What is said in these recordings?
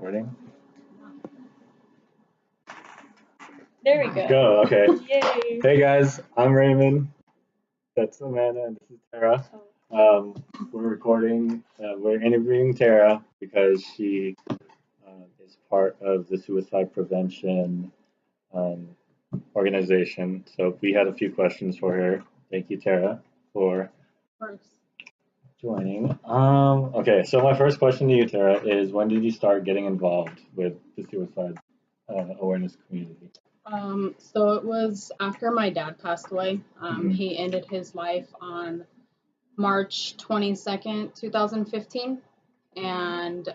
Recording? There we go. Go, okay. Yay. Hey guys, I'm Raymond. That's Amanda, and this is Tara. We're recording, we're interviewing Tara because she is part of the suicide prevention organization. So we had a few questions for her. Thank you, Tara, for joining. Okay, so my first question to you, Tara, is when did you start getting involved with the suicide awareness community? So it was after my dad passed away. Mhm. He ended his life on March 22nd, 2015. And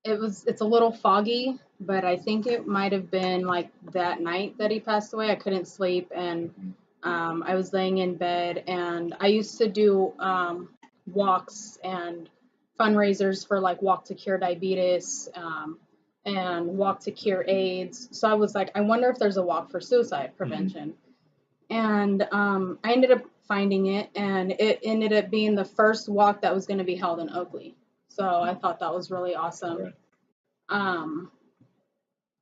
it's a little foggy, but I think it might have been like that night that he passed away. I couldn't sleep, and I was laying in bed, and I used to do walks and fundraisers for like Walk to Cure Diabetes, and Walk to Cure AIDS. So I was like, I wonder if there's a walk for suicide prevention. And I ended up finding it, and it ended up being the first walk that was going to be held in Oakley. So I thought that was really awesome. Right.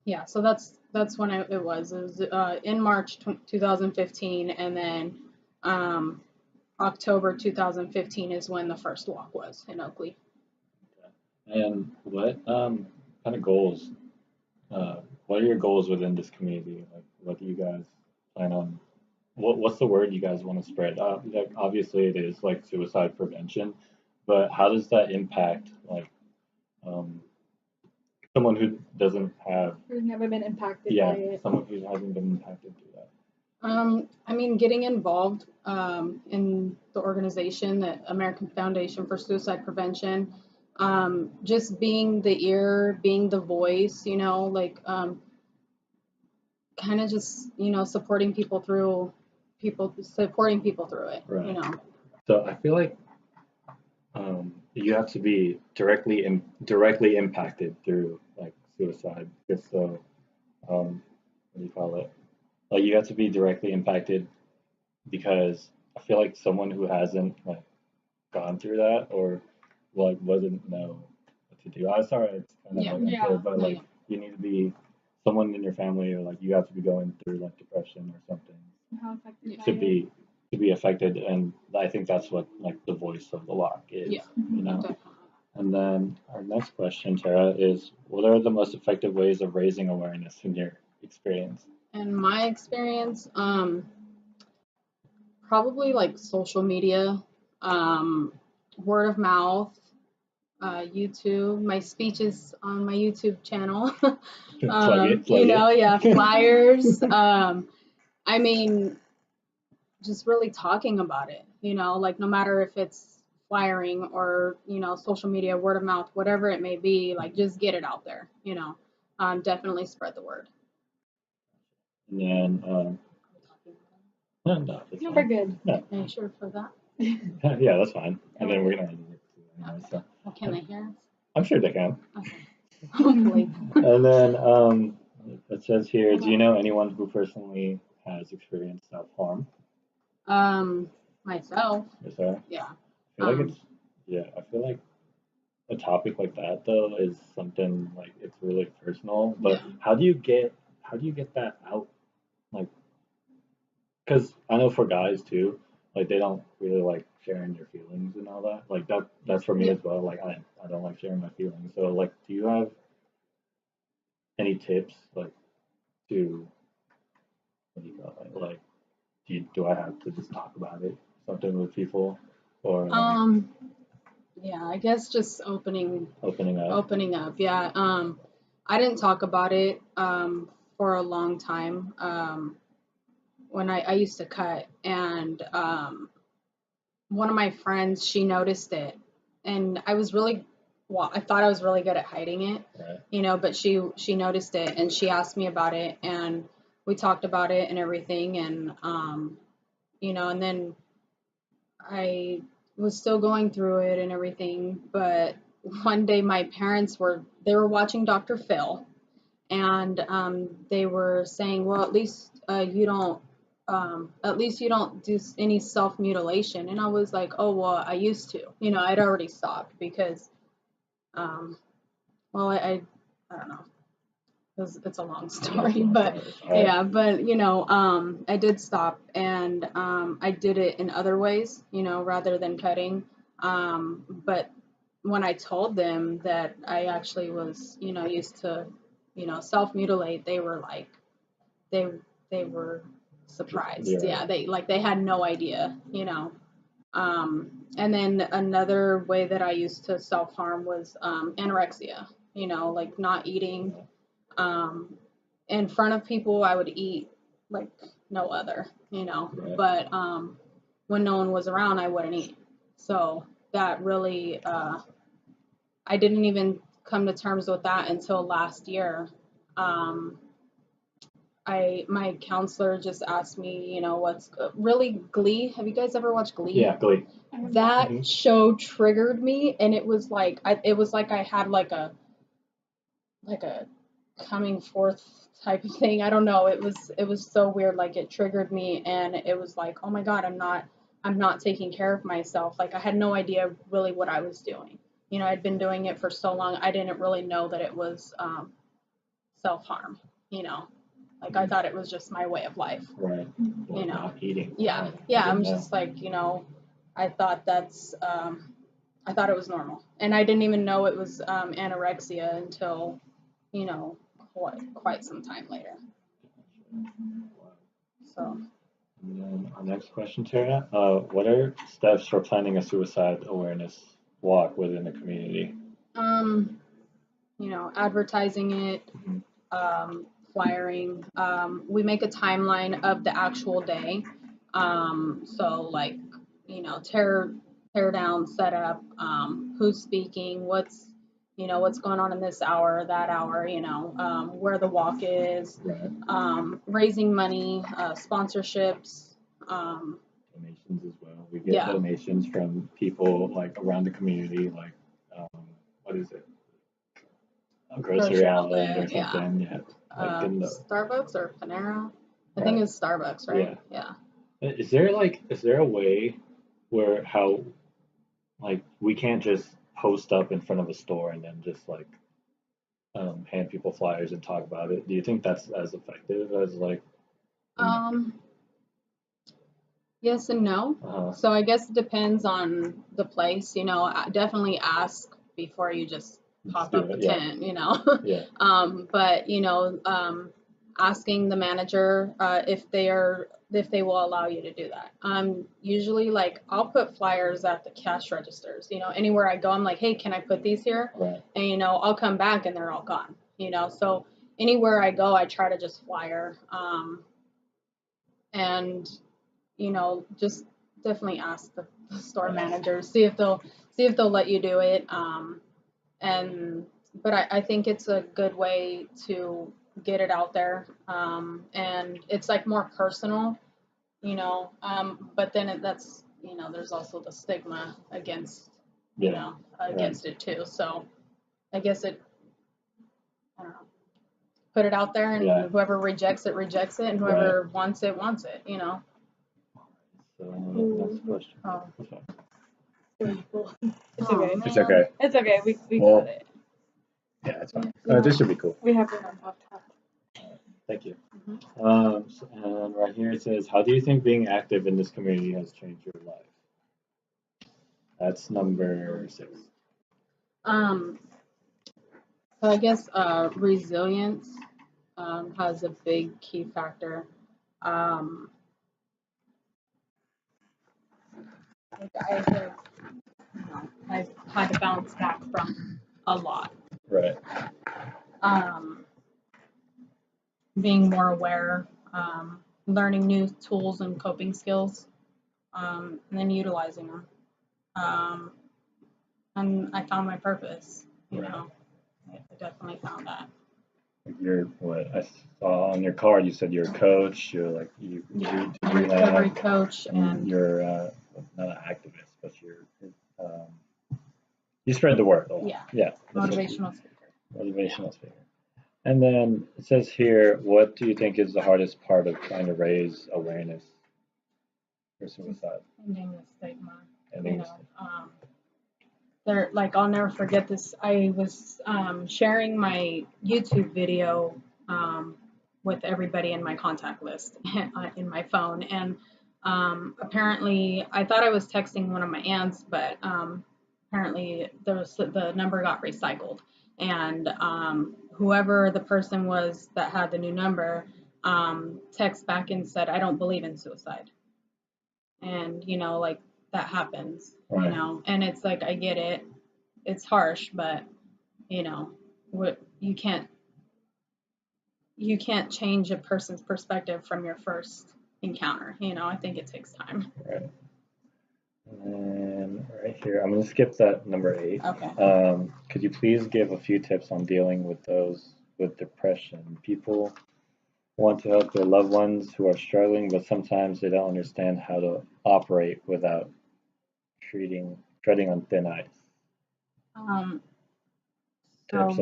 Yeah, so that's when it was. It was in March 2015, and then October 2015 is when the first walk was in Oakley. And what kind of goals? What are your goals within this community? Like, what do you guys plan on? What's the word you guys want to spread? Like, obviously, it is like suicide prevention, but how does that impact like someone who doesn't have? Who's never been impacted Yeah, by it. someone who hasn't been impacted through that. I mean, getting involved in the organization, the American Foundation for Suicide Prevention, just being the ear, being the voice, like kind of just, supporting people through it, Right. So I feel like you have to be directly impacted through like suicide. Just so what do you call it? Like you have to be directly impacted because I feel like someone who hasn't like gone through that or like wouldn't know what to do. I'm sorry, it's kind of Yeah. like Yeah. unfair, but No, like yeah. you need to be someone in your family or like you have to be going through like depression or something How affected by to it. be affected, and I think that's what like the voice of the lock is. Yeah. You know. Definitely. And then our next question, Tara, is what are the most effective ways of raising awareness in your experience? In my experience, probably like social media, word of mouth, YouTube. My speeches on my YouTube channel. Plug it. Yeah, flyers. I mean, just really talking about it, like no matter if it's flyering or, social media, word of mouth, whatever it may be, like just get it out there, definitely spread the word. And then no, it's No, fine. we're good. No. Are you sure for that? Yeah, that's fine. And then we're gonna edit it too anyway, so Well, can they hear us? I'm sure they can. Okay. Hopefully. And then it says here, do you know anyone who personally has experienced self-harm? Myself. Yourself? Yeah. I feel like a topic like that though is something like it's really personal. But Yeah. how do you get that out? Like, because I know for guys too, like they don't really like sharing their feelings and all that. Like that's for me Yeah. as well. Like I don't like sharing my feelings. So like, do you have any tips like to what do you call it? Like, do I have to just talk about it something with people or Yeah, I guess just opening opening up? Yeah. I didn't talk about it for a long time. When I used to cut, and one of my friends, she noticed it, and I thought I was really good at hiding it, Right. but she noticed it, and she asked me about it, and we talked about it and everything, and and then I was still going through it and everything, but one day my parents were watching Dr. Phil, and they were saying, well, at least you don't do any self mutilation. And I was like, oh well, I used to. I'd already stopped because well, I don't know. It's a long story, but yeah, but I did stop, and I did it in other ways, rather than cutting. But when I told them that I actually was, used to, self-mutilate, they were like, they they were surprised. Yeah, they had no idea, And then another way that I used to self-harm was anorexia, like not eating. In front of people, I would eat like no other, Right. but when no one was around, I wouldn't eat. So that really, I didn't even come to terms with that until last year. Um, my counselor just asked me, what's really Glee. Have you guys ever watched Glee? Yeah, Glee. That Mhm. show triggered me, and it was like I had like a coming forth type of thing. I don't know. It was so weird. Like it triggered me, and it was like, oh my god, I'm not taking care of myself. Like I had no idea really what I was doing. I'd been doing it for so long. I didn't really know that it was self harm. Like I thought it was just my way of life. Right. Or not eating. Yeah, Right. yeah. I I'm didn't know. just like I thought I thought it was normal, and I didn't even know it was anorexia until quite some time later. So And then our next question, Tara. What are steps for planning a suicide awareness walk within the community? advertising it, Mhm. flyering. We make a timeline of the actual day. So like, tear down, set up, who's speaking, what's going on in this hour, that hour, where the walk is, Right. raising money, sponsorships, Donations as well. We get yeah, donations from people like around the community, like what is it? A grocery outlet or yeah. something. Yeah. Like in the Starbucks or Panera. I think right. it's Starbucks, right? Yeah. Is there a way where how like we can't just post up in front of a store and then just like hand people flyers and talk about it? Do you think that's as effective as like Um, yes and no. uh So I guess it depends on the place. Definitely ask before you just pop do up a it? Yeah. tent. Yeah. But asking the manager if they will allow you to do that. Usually like I'll put flyers at the cash registers. Anywhere I go, I'm like, hey, can I put these here? Right. And I'll come back and they're all gone. So anywhere I go, I try to just flyer. And just definitely ask the store managers, see if they'll let you do it. And but I think it's a good way to get it out there. And it's like more personal, but then that's there's also the stigma against Yeah. against it too. So I guess I don't know, put it out there, and Yeah. whoever rejects it, and whoever wants it, So next question. Oh. It's Oh, okay. It's man. okay. It's okay. We Well, got it. Yeah, it's fine. Yeah. This should be cool. We have it on top. Thank you. Mhm. And right here it says, how do you think being active in this community has changed your life? That's number 6. So I guess resilience has a big key factor. Um, like I've had to bounce back from a lot. Right. Um, being more aware, learning new tools and coping skills, and then utilizing them. Um, and I found my purpose. Right. I definitely found that. You're what I saw on your card. You said you're a coach. You're like you Yeah, do recovery rehab. coach, and You're not an activist, but you spread the word a lot. yeah, Yeah. That's what motivational speaker. motivational speaker. And then it says here, what do you think is the hardest part of trying to raise awareness for suicide? Ending the stigma. Ending You the know, stigma. There, like, I'll never forget this. I was sharing my YouTube video with everybody in my contact list in my phone, and apparently I thought I was texting one of my aunts, but apparently the number got recycled, and whoever the person was that had the new number text back and said, "I don't believe in suicide," and like that happens, Right. and it's like, I get it, it's harsh, but what you can't change a person's perspective from your first encounter. I think it takes time. Right. And right here, I'm going to skip that number 8. Okay. Could you please give a few tips on dealing with those with depression? People want to help their loved ones who are struggling, but sometimes they don't understand how to operate without treading on thin ice. Um, Tips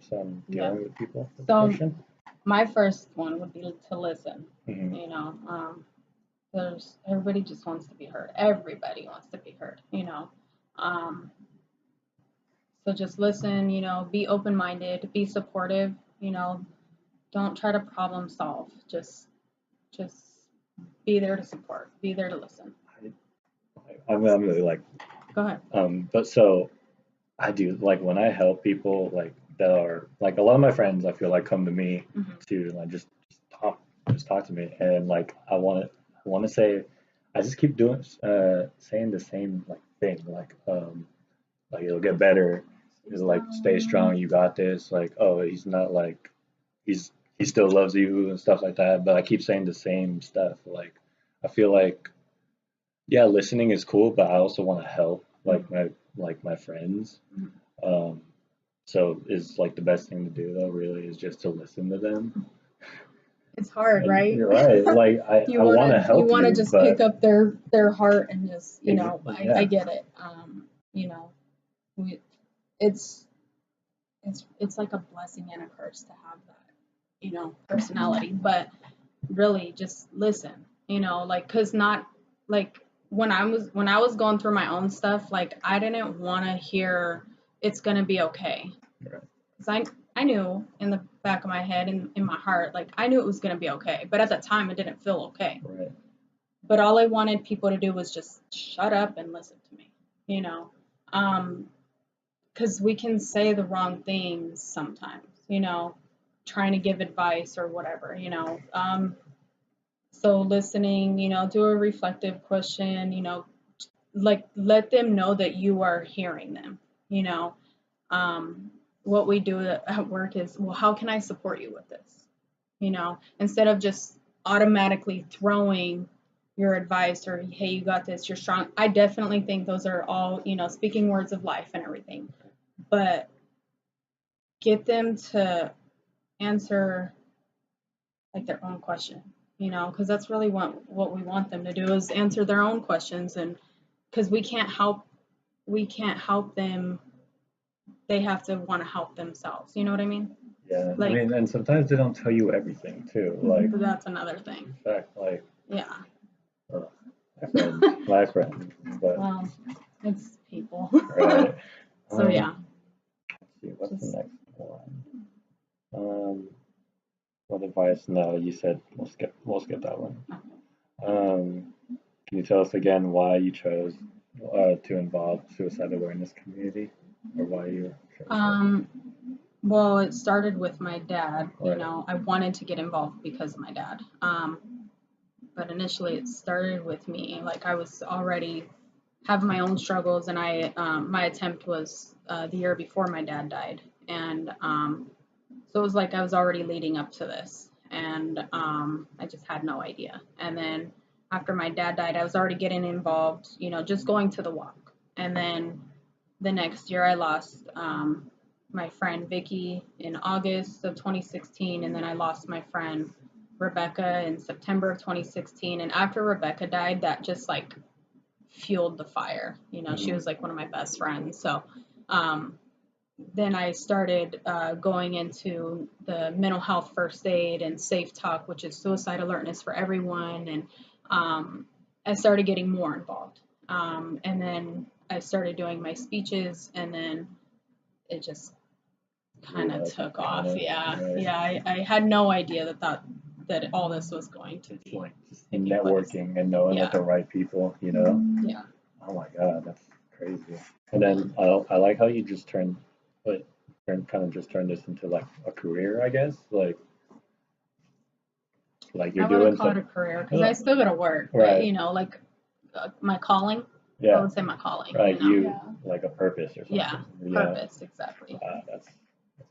so on yeah. dealing with people with So depression. my first one would be to listen. Mhm. Everybody just wants to be heard. Everybody wants to be heard. So just listen. Be open-minded. Be supportive. Don't try to problem solve. Just be there to support. Be there to listen. I'm really like, Go ahead. but so I do, like, when I help people like that are like, a lot of my friends, I feel like, come to me Mhm. to like just talk to me, and like I want to say, I just keep doing saying the same like thing, like it'll get better, it'll like stay strong, you got this, like, oh, he's not like, he still loves you and stuff like that, but I keep saying the same stuff. Like, I feel like, yeah, listening is cool, but I also want to help my friends. Mhm. Um, so is like the best thing to do though, really, is just to listen to them. It's hard, And right? you're right. Like, I want to help you want to you, just but pick up their heart and just yeah. I get it. We, it's it's like a blessing and a curse to have that personality, but really just listen. Like, cause not like when I was going through my own stuff, like, I didn't want to hear it's gonna be okay. Right. Because I knew in the back of my head and in my heart, like, I knew it was going to be okay. But at that time, it didn't feel okay. Right. But all I wanted people to do was just shut up and listen to me, because we can say the wrong things sometimes, trying to give advice or whatever, So listening, do a reflective question, like, let them know that you are hearing them, what we do at work is, well, how can I support you with this? Instead of just automatically throwing your advice or, hey, you got this, you're strong. I definitely think those are all, speaking words of life and everything. But get them to answer like their own question, because that's really what we want them to do, is answer their own questions. And because we can't help them, they have to want to help themselves. You know what I mean? Yeah. Like, I mean, and sometimes they don't tell you everything too. Like, that's another thing. in fact, like, Yeah. my friend, but Well, it's people. right. So yeah. Let's see, what's the next one? What advice? No, you said we'll skip that one. Can you tell us again why you chose to involve suicide awareness community, or why you chose Well, it started with my dad. Right. I wanted to get involved because of my dad. But initially it started with me. Like, I was already have my own struggles, and my attempt was the year before my dad died, and so it was like I was already leading up to this, and I just had no idea. And then after my dad died, I was already getting involved, just going to the walk. And then the next year, I lost my friend Vicky in August of 2016, and then I lost my friend Rebecca in September of 2016. And after Rebecca died, that just like fueled the fire. She was like one of my best friends. So then I started going into the mental health first aid and Safe Talk, which is suicide alertness for everyone. And I started getting more involved. And then I started doing my speeches, and then it just kind of took off. Yeah, right. yeah. I had no idea that all this was going to It's be. like just taking place. networking and knowing Yeah. like the right people, you know? Yeah. Oh my God, that's crazy. And then I like how you just kind of turned this into like a career, I guess. Like you're I doing wouldn't call it a career because I still gotta work, Right. but you know, like my calling. I yeah, would say my calling. right. You know? Yeah. like a purpose or something. Yeah. Purpose, exactly. Wow, that's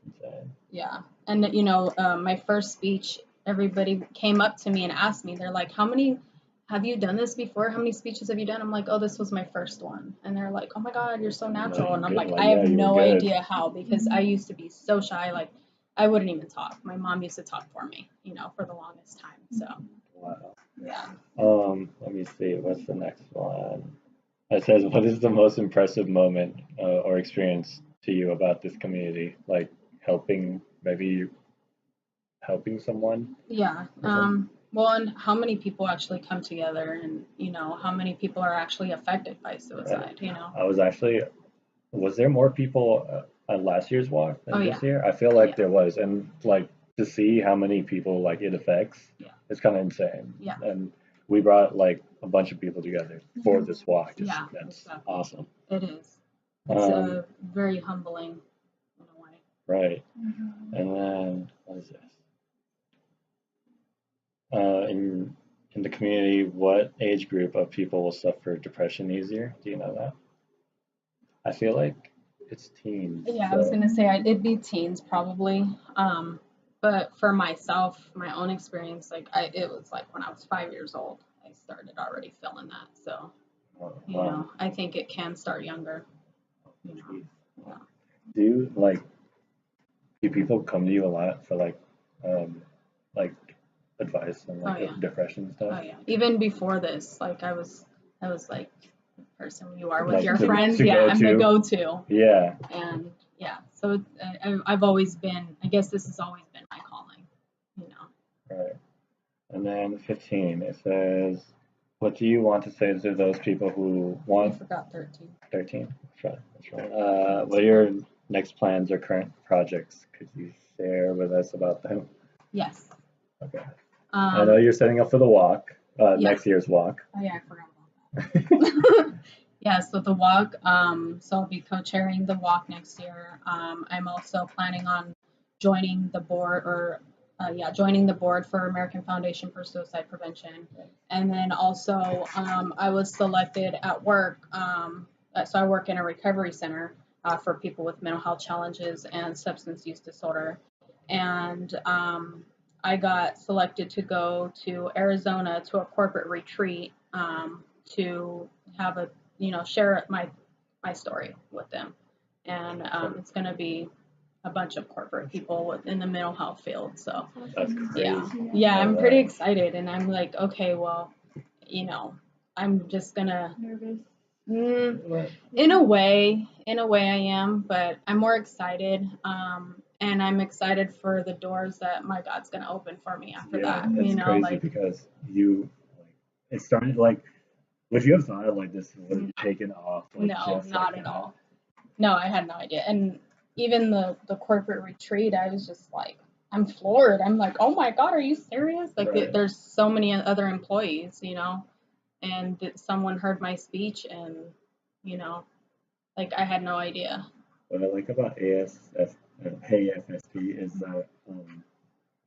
insane. Yeah. And you know, my first speech, everybody came up to me and asked me, they're like, have you done this before? How many speeches have you done? I'm like, oh, this was my first one. And they're like, oh my God, you're so natural. And I'm like, I have you were no good. idea how, because I used to be so shy. Like, I wouldn't even talk. My mom used to talk for me, you know, for the longest time. So, Wow. yeah. Let me see. What's the next one? It says, what is the most impressive moment or experience to you about this community? Like maybe helping someone? Yeah. Well, and how many people actually come together, and you know, how many people are actually affected by suicide, you know? Was there more people at last year's walk than Oh, this year? I feel like Yeah. there was. And like to see how many people like it affects, Yeah. it's kind of insane. Yeah. And we brought like a bunch of people together for this walk. Yeah, That's exactly. awesome. It is. It's very humbling in a way. Right. Mhm. And then what is this? In the community, what age group of people will suffer depression easier? Do you know that? I feel like it's teens. Yeah, I was gonna say it'd be teens probably. But for myself, my own experience, like it was like when I was 5 years old, I started already feeling that. So, you know, I think it can start younger. You know. Yeah. Do people come to you a lot for like advice on like Oh, yeah. depression stuff? Oh yeah. Even before this, like I was like the person you are with Like your to friends. go Yeah, I'm the to? go-to. Yeah. And yeah, so I've always been. I guess this has always been my calling. You know. Right. And then 15, it says, what do you want to say to those people who I want forgot 13. 13? That's right. What are your next plans or current projects? Could you share with us about them? Yes. Okay. I know Um, you're setting up for the walk, Yeah. next year's walk. oh yeah, I forgot about that. Yeah, so the walk, so I'll be co-chairing the walk next year. I'm also planning on joining the board joining the board for American Foundation for Suicide Prevention. And then also, I was selected at work. So I work in a recovery center for people with mental health challenges and substance use disorder. And I got selected to go to Arizona to a corporate retreat to have share my story with them. And it's going to be a bunch of corporate people in the mental health field. So That's crazy. yeah, I'm pretty excited, and I'm like, okay, well, I'm just gonna. Nervous. In a way, I am, but I'm more excited. And I'm excited for the doors that my God's gonna open for me after that. It's crazy because it started like, would you have thought of like this would have taken off? Like, No, just not like at that? all. No, I had no idea. And even the corporate retreat, I was just like, I'm floored. I'm like, oh my God, are you serious? Like, Right. there's so many other employees, and someone heard my speech, and like I had no idea. What I like about AFSP is that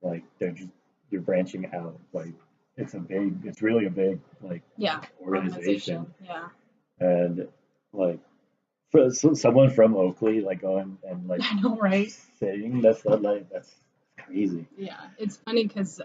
like you're branching out. Like it's really a big like Yeah, organization. Yeah, And like for someone from Oakley like going and like I know, right? saying that's crazy. Yeah, it's funny because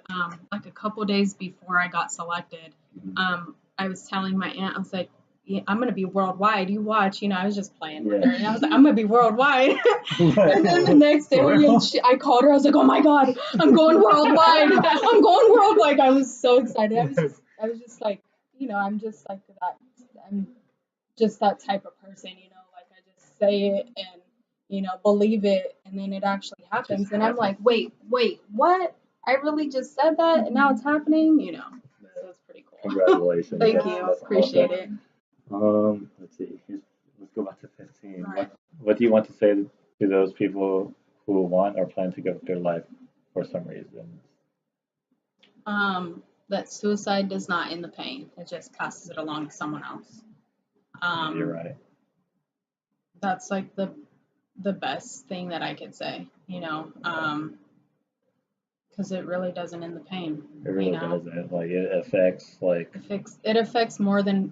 like a couple days before I got selected, I was telling my aunt, I was like, yeah, I'm gonna be worldwide. You watch, I was just playing with her, and I was like, I'm gonna be worldwide. And then the next day, I called her. I was like, oh my God, I'm going worldwide. I'm going worldwide. I was so excited. I was just like, I'm just like that. I'm just that type of person, like I just say it and believe it, and then it actually happens. And I'm like, wait, what? I really just said that, and now it's happening. So it's pretty cool. Congratulations. Thank That's you. awesome. Appreciate it. Let's see. let's go back to 15. Right. What do you want to say to those people who want or plan to give up their life for some reason? That suicide does not end the pain. It just passes it along to someone else. You're right. That's like the best thing that I could say, because it really doesn't end the pain. It really doesn't. Like it affects It affects more than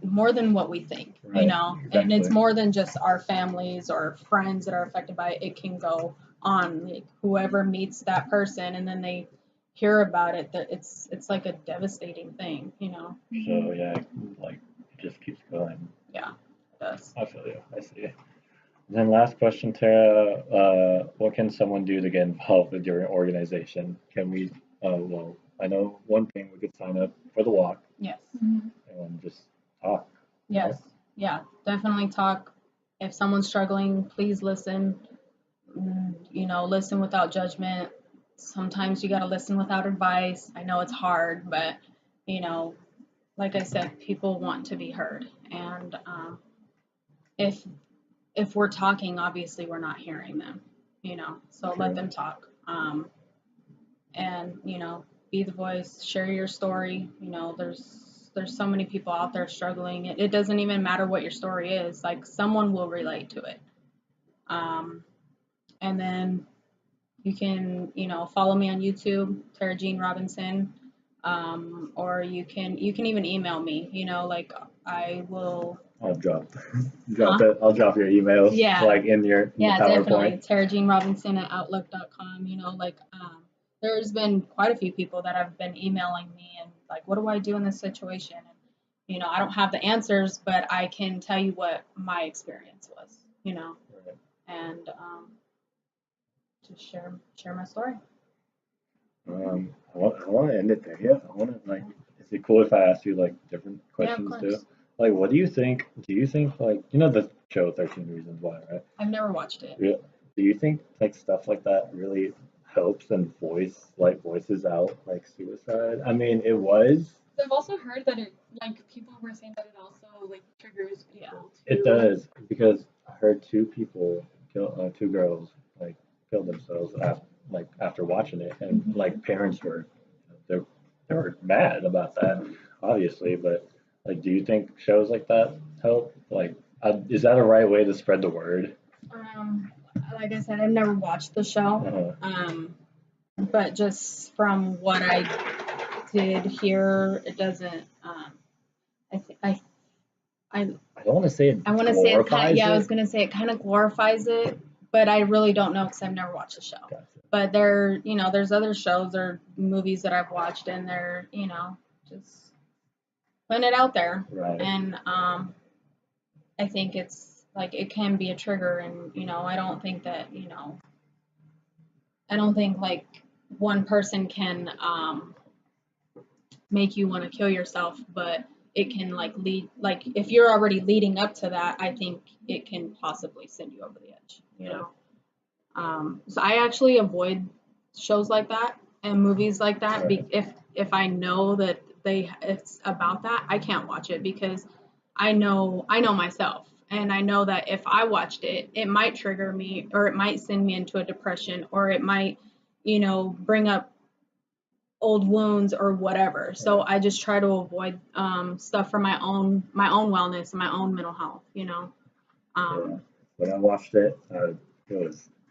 what we think, Right, and it's exactly. more than just our families or friends that are affected by it. It can go on, like, whoever meets that person and then they hear about it, that it's like a devastating thing, so yeah, like it just keeps going. Yeah, it does. I feel you. I see. And then last question, Tara. What can someone do to get involved with your organization? Can we? Well, I know one thing. We could sign up for the walk Yes. and just talk. Yes. Yeah, definitely talk. If someone's struggling, please listen. Listen without judgment. Sometimes you got to listen without advice. I know it's hard, but like I said, people want to be heard. And if we're talking, obviously we're not hearing them, so let them talk. And be the voice, share your story. There's so many people out there struggling. It doesn't even matter what your story is, like someone will relate to it. And then you can follow me on YouTube, Tara Jean Robinson, or you can even email me, like I will. I'll drop it. I'll drop your email. Yeah. Like in your PowerPoint. Definitely. Tara Jean Robinson at Outlook.com. There's been quite a few people that have been emailing me and like, what do I do in this situation? And I don't have the answers, but I can tell you what my experience was. Right. And just share my story. I want to end it there. Yeah, I want to Is it cool if I ask you like different questions too? Like, what do you think? Do you think like the show 13 Reasons Why, right? I've never watched it. Yeah. Do you think like stuff like that really helps and voices out like suicide? I mean, it was. I've also heard that people were saying that it also triggers people too. It does, because I heard two girls kill themselves after watching it, and like parents were they were mad about that, obviously. But do you think shows like that help? Is that a right way to spread the word? Like I said, I've never watched the show. But just from what I did hear, it doesn't. I don't want to say it. I want to say it kind of. Yeah, I was gonna say it kind of glorifies it, but I really don't know because I've never watched the show. Gotcha. But there's other shows or movies that I've watched, and they're just putting it out there. Right. And I think it's it can be a trigger, and I don't think that I don't think one person can make you want to kill yourself, but it can lead, if you're already leading up to that, I think it can possibly send you over the edge, so I actually avoid shows like that and movies like that. Right. If I know that it's about that, I can't watch it because I know myself, and I know that if I watched it, it might trigger me, or it might send me into a depression, or it might bring up old wounds or whatever. So I just try to avoid stuff for my own wellness and my own mental health. Yeah. When I watched it, it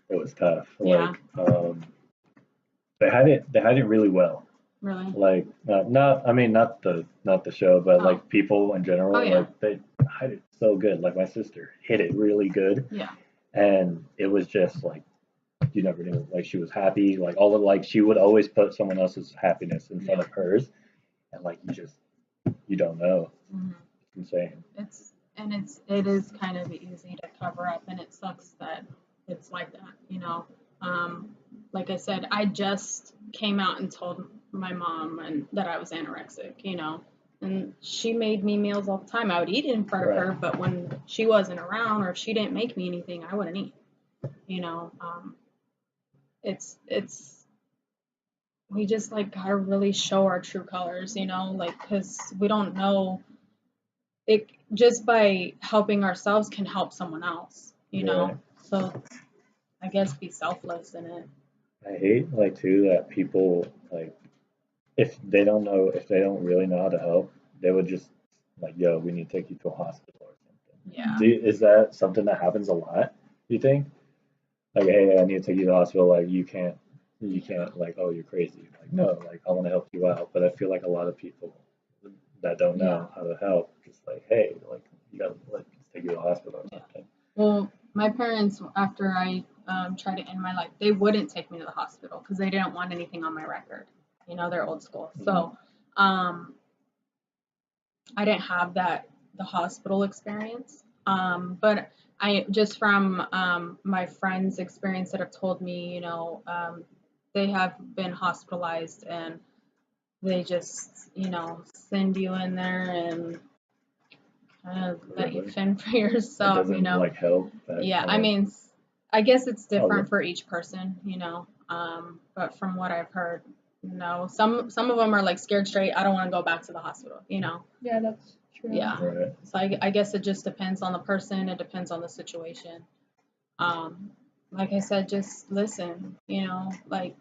was tough. Yeah. They had it really well. Really? Not the show, but people in general. Oh, yeah. They had it so good. Like my sister hit it really good. Yeah. And it was just you never knew. She was happy. She would always put someone else's happiness in front of hers, and you don't know. Mm-hmm. It's insane. It is kind of easy to cover up, and it sucks that it's like that. Like I said, I just came out and told my mom that I was anorexic. And she made me meals all the time. I would eat it in front of her, but when she wasn't around or if she didn't make me anything, I wouldn't eat. We just gotta really show our true colors, because we don't know it just by helping ourselves can help someone else, Right. So I guess be selfless in it. I hate like too that people like if they don't really know how to help, they would just like, yo, we need to take you to a hospital or something. Yeah. Is that something that happens a lot? You think? Like, hey, I need to take you to the hospital. Like, you can't. Like, oh, you're crazy. Like, no, like I want to help you out, but I feel like a lot of people that don't Yeah. know how to help, just like, hey, like you gotta like take you to the hospital or Yeah. something. Well, my parents, after I tried to end my life, they wouldn't take me to the hospital because they didn't want anything on my record. They're old school. So I didn't have the hospital experience. But I just from my friends' experience that have told me, they have been hospitalized and they just, send you in there and kind of let you Really? fend for It yourself, doesn't like help. That Yeah, kind I of, mean, I guess it's oh, different for each person, but from what I've heard, no, some of them are like scared straight. I don't want to go back to the hospital, Yeah, that's true. Yeah. right. So I guess it just depends on the person. It depends on the situation. Um, like I said, just listen, like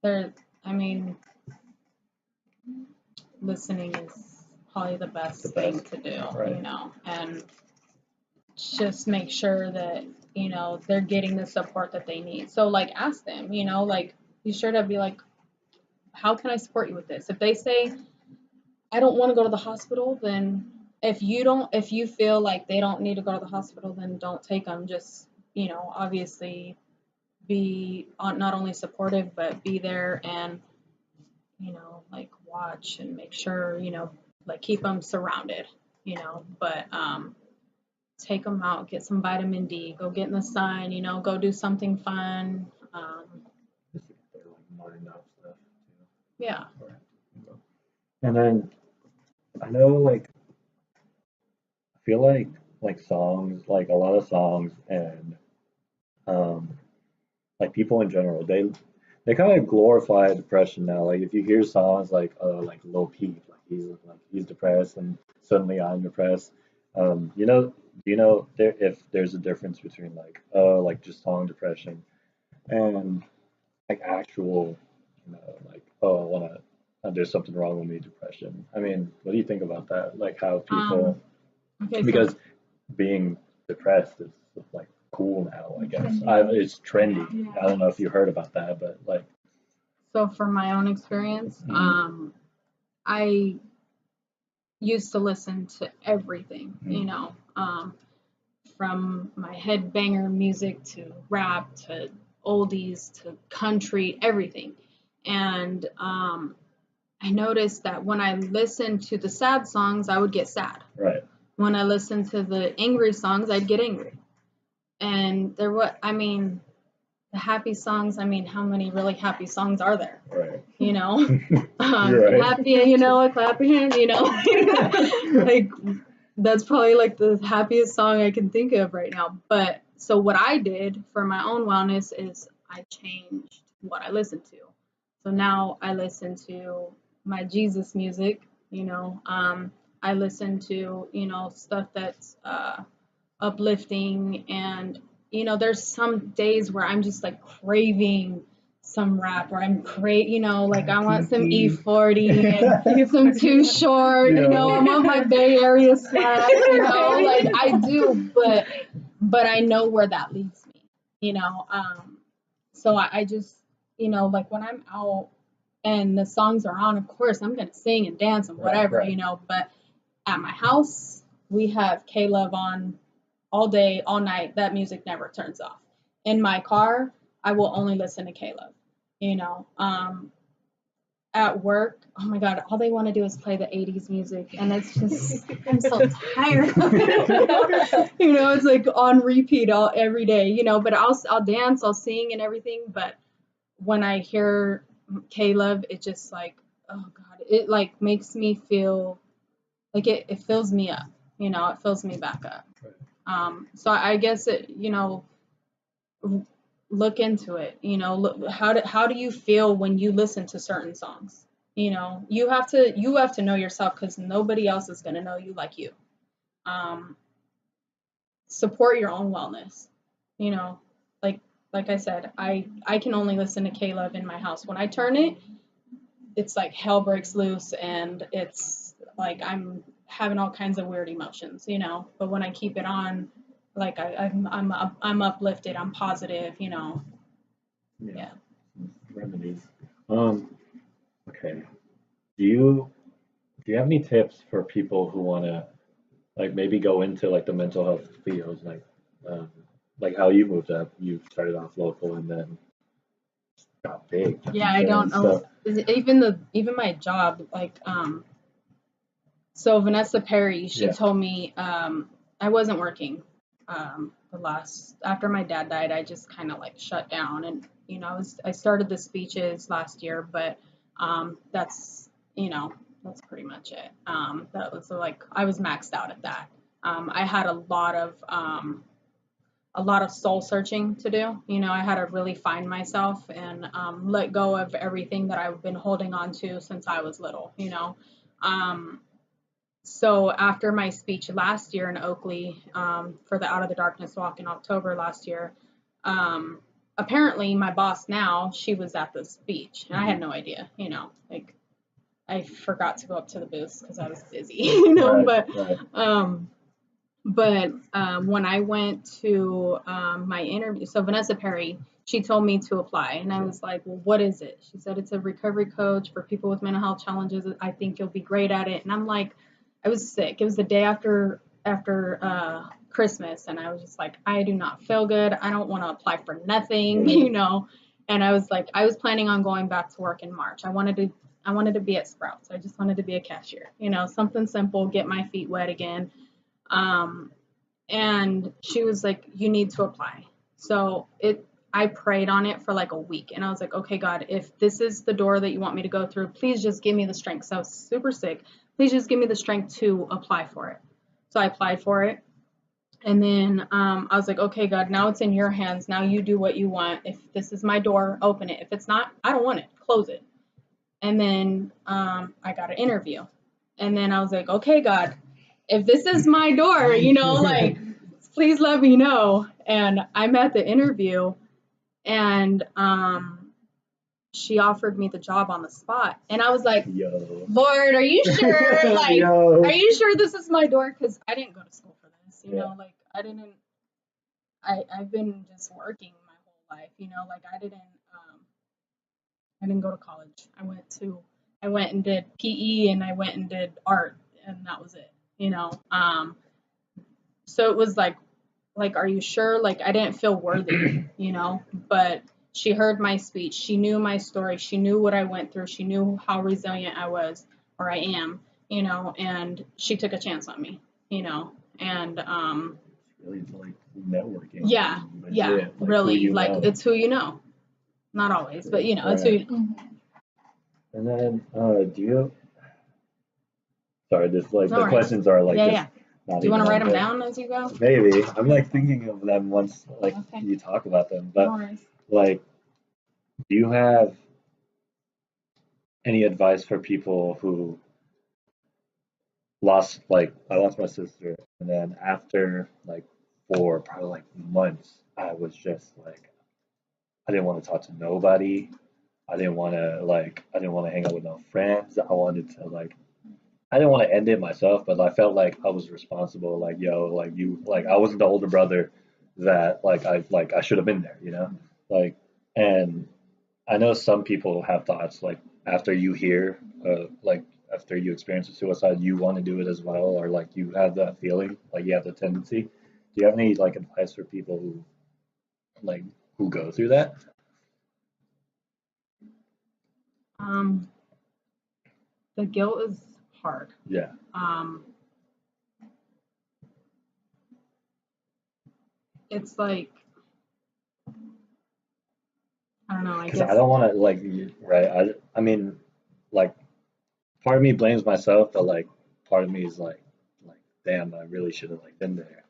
there, I mean, listening is probably the best The thing best, to do, right. and just make sure that, they're getting the support that they need. So like ask them, like be sure to be like, how can I support you with this? If they say, I don't want to go to the hospital, then if you feel like they don't need to go to the hospital, then don't take them. Just, obviously be not only supportive, but be there and, like watch and make sure, like keep them surrounded, but, take them out, get some vitamin D, go get in the sun, go do something fun. Just to get their like mind off stuff too. Yeah. Right. And then I know like I feel like songs, like a lot of songs and um like people in general, they kind of glorify depression now. Like if you hear songs like Lil Peep, like he's depressed and suddenly I'm depressed. Do you know if there's a difference between like just song depression and like actual, like oh I wanna there's something wrong with me depression. I mean, what do you think about that? Like how people Okay, so because being depressed is like cool now, I guess. It's trendy. Yeah. I don't know if you heard about that, but like, from my own experience, mm, I used to listen to everything, from my headbanger music to rap to oldies to country, everything. And I noticed that when I listened to the sad songs, I would get sad. right, When I listened to the angry songs, I'd get angry. And I mean, the happy songs, I mean, how many really happy songs are there? right. You're right. happy and clap your hands, like that's probably like the happiest song I can think of right now. But so what I did for my own wellness is I changed what I listened to. So now I listen to my Jesus music, I listen to, stuff that's uplifting and there's some days where I'm just like craving some rap or like I want some E40 and some Too Short, I want my Bay Area slap, like I do, but I know where that leads me, so I just, like when I'm out and the songs are on, of course I'm gonna sing and dance and whatever, right. but at my house we have K-Love on all day, all night. That music never turns off. In my car, I will only listen to K-Love. At work, oh my God, all they want to do is play the 80s music. And it's just, I'm so tired of it. It's like on repeat every day, but I'll dance, I'll sing and everything. But when I hear K-Love, it just like, oh God, it like makes me feel like it fills me up, it fills me back up. So I guess it, look into it. Look, how do you feel when you listen to certain songs? You have to know yourself because nobody else is gonna know you like you. um, support your own wellness. You know, like I said, I can only listen to Caleb in my house. When I turn it, it's like hell breaks loose, and it's like I'm having all kinds of weird emotions, you know. But when I keep it on, like I'm uplifted, I'm positive, you know. Yeah. Remedies. Okay. Do you have any tips for people who want to like maybe go into like the mental health field, um, like how you moved up? You started off local and then got big. Yeah, I don't know. So Even my job, like so Vanessa Perry, she yeah. told me I wasn't working. The last after my dad died, I just kind of like shut down, and you know, I started the speeches last year, but that's you know that's pretty much it. That was like I was maxed out at that. I had a lot of soul searching to do. You know, I had to really find myself and let go of everything that I've been holding on to since I was little. You know, um, so after my speech last year in Oakley for the Out of the Darkness Walk in October last year, um, apparently my boss now, she was at the speech and I had no idea, you know, like I forgot to go up to the booth because I was busy, you know, Right. but when I went to my interview, so Vanessa Perry, she told me to apply, and I was like, well, what is it? She said it's a recovery coach for people with mental health challenges. I think you'll be great at it. And I'm like, I was sick. It was the day after Christmas, and I was just like, I do not feel good. I don't want to apply for nothing, you know. And I was like, I was planning on going back to work in March. I wanted to be at Sprouts. I just wanted to be a cashier, you know, something simple, get my feet wet again. Um, and she was like, you need to apply. So I prayed on it for like a week, and I was like, okay, God, if this is the door that you want me to go through, please just give me the strength. So I was super sick. Please just give me the strength to apply for it. So I applied for it. And then I was like, okay, God, now it's in your hands. Now you do what you want. If this is my door, open it. If it's not, I don't want it. Close it. And then I got an interview. And then I was like, okay, God, if this is my door, you know, like, please let me know. And I'm at the interview, and she offered me the job on the spot. And I was like, Yo. Lord, are you sure? Like, Yo. are you sure this is my door? Because I didn't go to school for this, you know, like, I've been just working my whole life, you know, like, I didn't go to college. I went and did PE, and I went and did art, and that was it, you know. So it was like, are you sure? Like, I didn't feel worthy, you know, but she heard my speech. She knew my story. She knew what I went through. She knew how resilient I was, or I am, you know, and she took a chance on me, you know, and Really like networking. yeah, yeah, Like really, like know. it's who you know. Not always, but you know, it's who you know. And then do you sorry, this like No the worries. questions are like Yeah, just yeah. not Do you want to even write them there. down as you go? Maybe. I'm like thinking of them once like Okay. you talk about them. No But worries. like do you have any advice for people who lost like I lost my sister and then after like for probably like months I was just like I didn't want to talk to nobody. I didn't want to hang out with no friends. I wanted to like I didn't want to end it myself, but I felt like I was responsible. Like, yo, like you, like I wasn't the older brother that like I should have been there, you know? Like, and I know some people have thoughts like after you hear, like after you experience a suicide, you want to do it as well, or like you have that feeling, like you have the tendency. Do you have any like advice for people like who go through that? Um, the guilt is hard. Yeah, It's like, I don't know, I because I guess. don't want to like, right? I mean, like part of me blames myself, but like part of me is like, damn, I really should have like been there.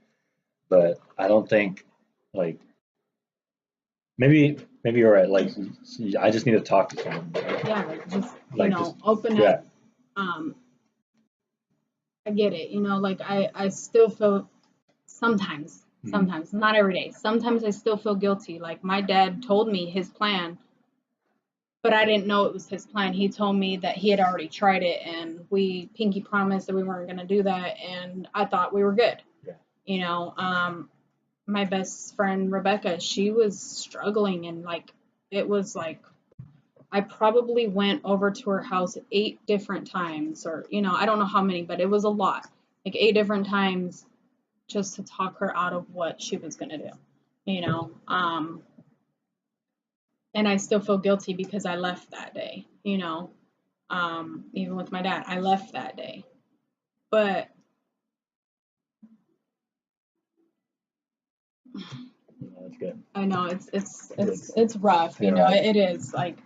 But I don't think like maybe you're right. Like I just need to talk to someone. Right? Yeah, like just, you Like know, just open yeah, up. Um, I get it. Like I still feel sometimes, not every day. Sometimes I still feel guilty. Like my dad told me his plan, but I didn't know it was his plan. He told me that he had already tried it and we pinky promised that we weren't going to do that. And I thought we were good. Yeah. My best friend, Rebecca, she was struggling and it was like, I probably went over to her house 8 different times, or, I don't know how many, but it was a lot. Like 8 different times just to talk her out of what she was going to do, you know. And I still feel guilty because I left that day, even with my dad, I left that day. But That's good. I know it's rough, it is like,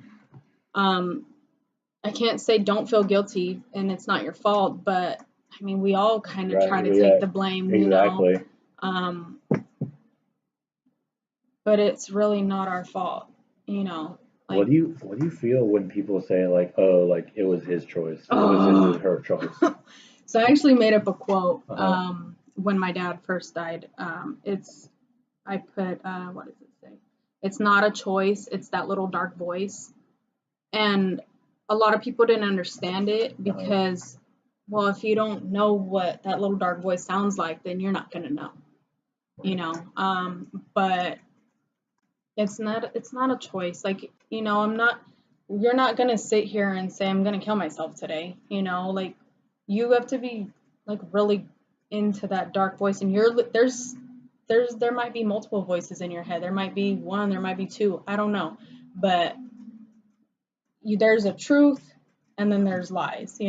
I can't say don't feel guilty and it's not your fault, but I mean, we all kind of try to take the blame, exactly. But it's really not our fault, What do you feel when people say like, oh, like it was his choice, it was his her choice? So I actually made up a quote Uh-huh. when my dad first died. I put what does it say? It's not a choice, it's that little dark voice. And a lot of people didn't understand it because, well, if you don't know what that little dark voice sounds like, then you're not gonna know, But it's not a choice. Like, you're not gonna sit here and say I'm gonna kill myself today. Like you have to be like really into that dark voice, and there might be multiple voices in your head. There might be one, there might be two. I don't know, but there's a truth, and then there's lies.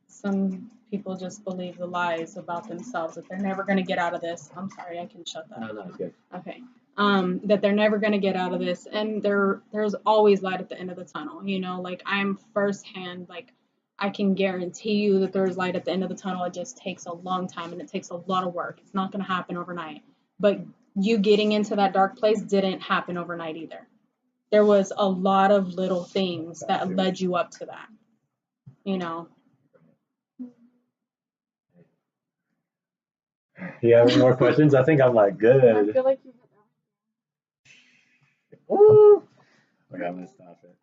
Some people just believe the lies about themselves that they're never going to get out of this. I'm sorry, I can shut that. No, it's good. Okay. That they're never going to get out of this, and there's always light at the end of the tunnel. Like I'm firsthand, like I can guarantee you that there's light at the end of the tunnel. It just takes a long time and it takes a lot of work. It's not going to happen overnight. But you getting into that dark place didn't happen overnight either. There was a lot of little things that led you up to that. You have any more questions? I think I'm like good. I feel like you hit everything. Ooh. Okay, I'm gonna stop it.